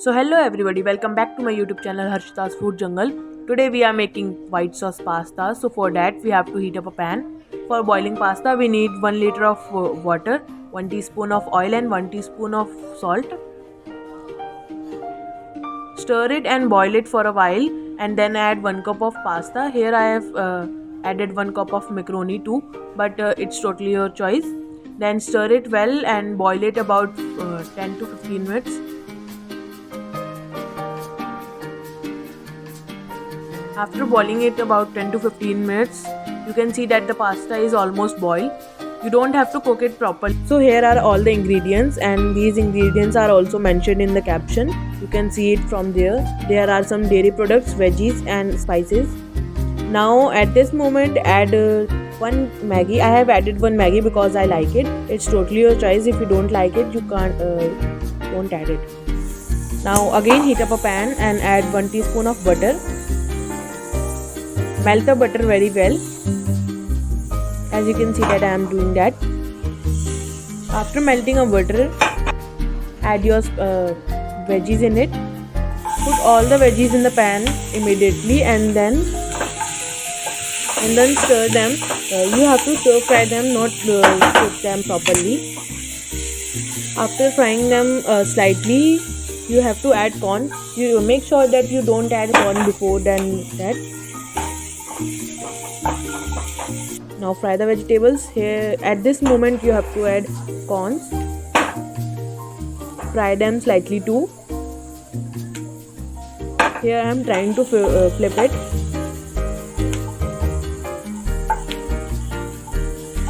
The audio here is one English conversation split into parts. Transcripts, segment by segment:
So hello everybody, welcome back to my YouTube channel Harshita's Food Jungle. Today we are making white sauce pasta. So for that we have to heat up a pan. For boiling pasta we need 1 liter of water, 1 teaspoon of oil and 1 teaspoon of salt. Stir it and boil it for a while and then add 1 cup of pasta. Here I have added 1 cup of macaroni too, but it's totally your choice. Then stir it well and boil it about 10 to 15 minutes. After boiling it about 10 to 15 minutes, you can see that the pasta is almost boiled. You don't have to cook it properly. So here are all the ingredients, and these ingredients are also mentioned in the caption. You can see it from there. There are some dairy products, veggies and spices. Now at this moment add 1 Maggi. I have added 1 Maggi because I like it. It's totally your choice. If you don't like it, you don't add it. Now again heat up a pan and add 1 teaspoon of butter. Melt the butter very well. As you can see that I am doing that. After melting a butter, add your veggies in it. Put all the veggies in the pan immediately and then stir them. You have to stir fry them, not cook them properly. After frying them slightly, you have to add corn. You make sure that you don't add corn before that. Now fry the vegetables. Here at this moment you have to add corns. Fry them slightly too. Here I am trying to flip it.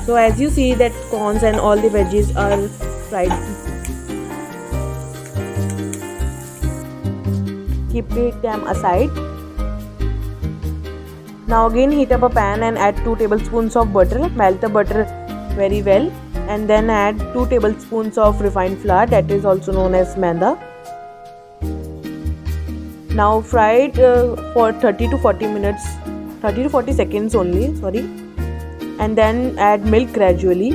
So as you see that corns and all the veggies are fried. Keep them aside. Now again heat up a pan and add 2 tablespoons of butter. Melt the butter very well and then add 2 tablespoons of refined flour, that is also known as maida. Now fry it for 30 to 40 seconds only, and then add milk gradually.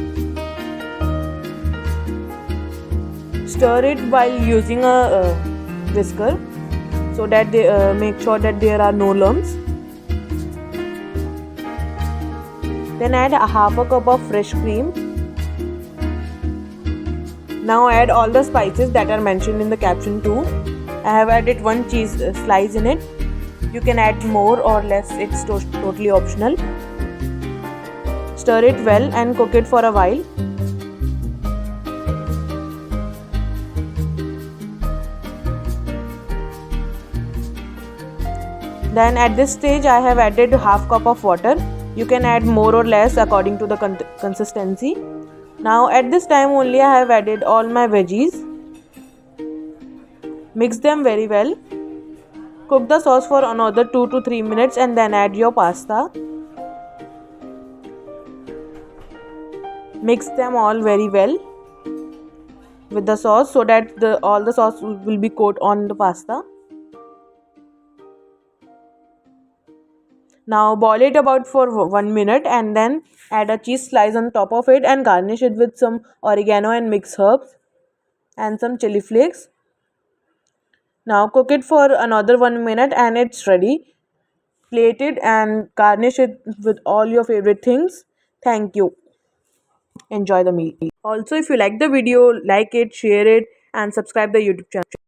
Stir it while using a whisker so that they make sure that there are no lumps. Then add half a cup of fresh cream. Now add all the spices that are mentioned in the caption too. I have added 1 cheese slice in it. You can add more or less, it's totally optional. Stir it well and cook it for a while. Then at this stage I have added half cup of water. You can add more or less according to the consistency. Now at this time only I have added all my veggies. Mix them very well. Cook the sauce for another 2 to 3 minutes and then add your pasta. Mix them all very well with the sauce so that all the sauce will be coated on the pasta. Now boil it about for 1 minute and then add a cheese slice on top of it and garnish it with some oregano and mixed herbs and some chili flakes. Now cook it for another 1 minute and it's ready. Plate it and garnish it with all your favorite things. Thank you. Enjoy the meal. Also, if you like the video, like it, share it and subscribe the YouTube channel.